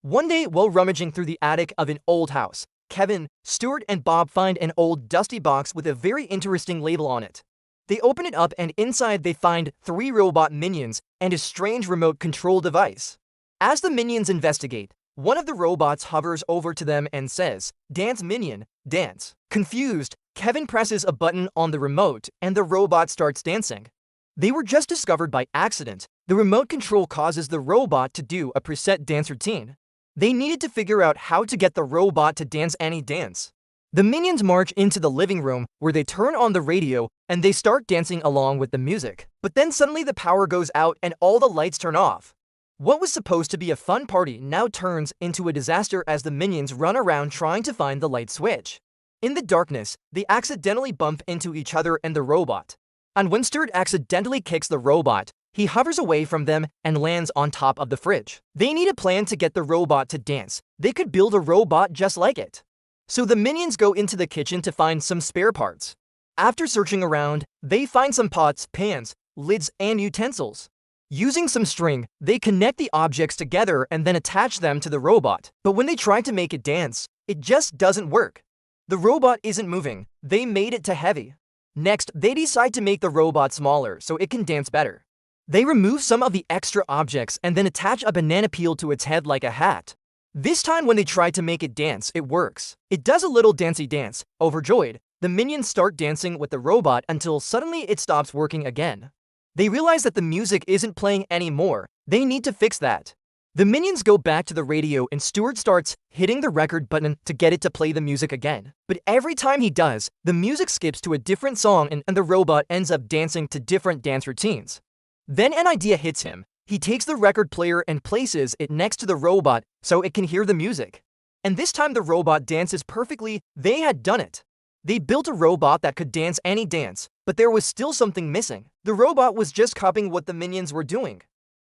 One day, while rummaging through the attic of an old house, Kevin, Stuart, and Bob find an old dusty box with a very interesting label on it. They open it up and inside they find 3 robot minions and a strange remote control device. As the minions investigate, one of the robots hovers over to them and says, "Dance minion, dance." Confused, Kevin presses a button on the remote and the robot starts dancing. They were just discovered by accident. The remote control causes the robot to do a preset dance routine. They needed to figure out how to get the robot to dance any dance. The minions march into the living room where they turn on the radio and they start dancing along with the music. But then suddenly the power goes out and all the lights turn off. What was supposed to be a fun party now turns into a disaster as the minions run around trying to find the light switch. In the darkness, they accidentally bump into each other and the robot. And when Stuart accidentally kicks the robot, he hovers away from them and lands on top of the fridge. They need a plan to get the robot to dance. They could build a robot just like it. So the minions go into the kitchen to find some spare parts. After searching around, they find some pots, pans, lids, and utensils. Using some string, they connect the objects together and then attach them to the robot. But when they try to make it dance, it just doesn't work. The robot isn't moving. They made it too heavy. Next, they decide to make the robot smaller so it can dance better. They remove some of the extra objects and then attach a banana peel to its head like a hat. This time when they try to make it dance, it works. It does a little dancey dance. Overjoyed, the minions start dancing with the robot until suddenly it stops working again. They realize that the music isn't playing anymore. They need to fix that. The minions go back to the radio and Stuart starts hitting the record button to get it to play the music again. But every time he does, the music skips to a different song and the robot ends up dancing to different dance routines. Then an idea hits him. He takes the record player and places it next to the robot so it can hear the music. And this time the robot dances perfectly. They had done it. They built a robot that could dance any dance, but there was still something missing. The robot was just copying what the minions were doing.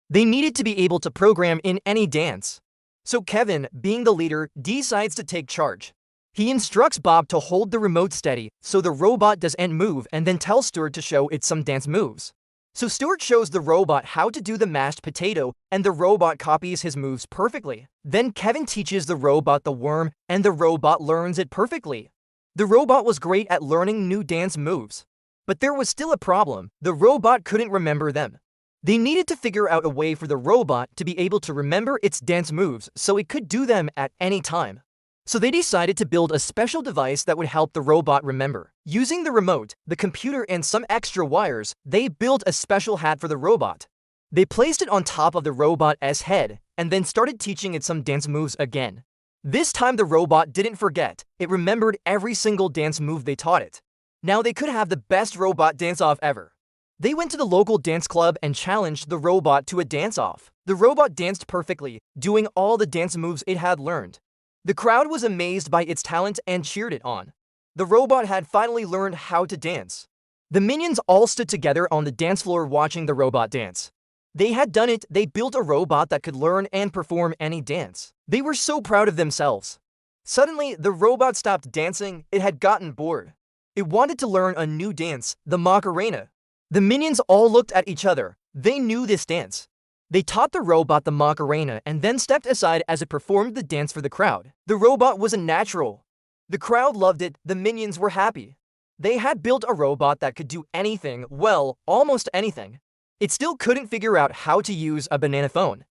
They needed to be able to program in any dance. So Kevin, being the leader, decides to take charge. He instructs Bob to hold the remote steady so the robot doesn't move and then tells Stuart to show it some dance moves. So Stuart shows the robot how to do the mashed potato and the robot copies his moves perfectly. Then Kevin teaches the robot the worm and the robot learns it perfectly. The robot was great at learning new dance moves. But there was still a problem. The robot couldn't remember them. They needed to figure out a way for the robot to be able to remember its dance moves so it could do them at any time. So they decided to build a special device that would help the robot remember. Using the remote, the computer, and some extra wires, they built a special hat for the robot. They placed it on top of the robot's head and then started teaching it some dance moves again. This time the robot didn't forget. It remembered every single dance move they taught it. Now they could have the best robot dance-off ever. They went to the local dance club and challenged the robot to a dance-off. The robot danced perfectly, doing all the dance moves it had learned. The crowd was amazed by its talent and cheered it on. The robot had finally learned how to dance. The minions all stood together on the dance floor watching the robot dance. They had done it. They built a robot that could learn and perform any dance. They were so proud of themselves. Suddenly, the robot stopped dancing. It had gotten bored. It wanted to learn a new dance, the Macarena. The minions all looked at each other. They knew this dance. They taught the robot the Macarena and then stepped aside as it performed the dance for the crowd. The robot was a natural. The crowd loved it. The minions were happy. They had built a robot that could do anything, well, almost anything. It still couldn't figure out how to use a banana phone.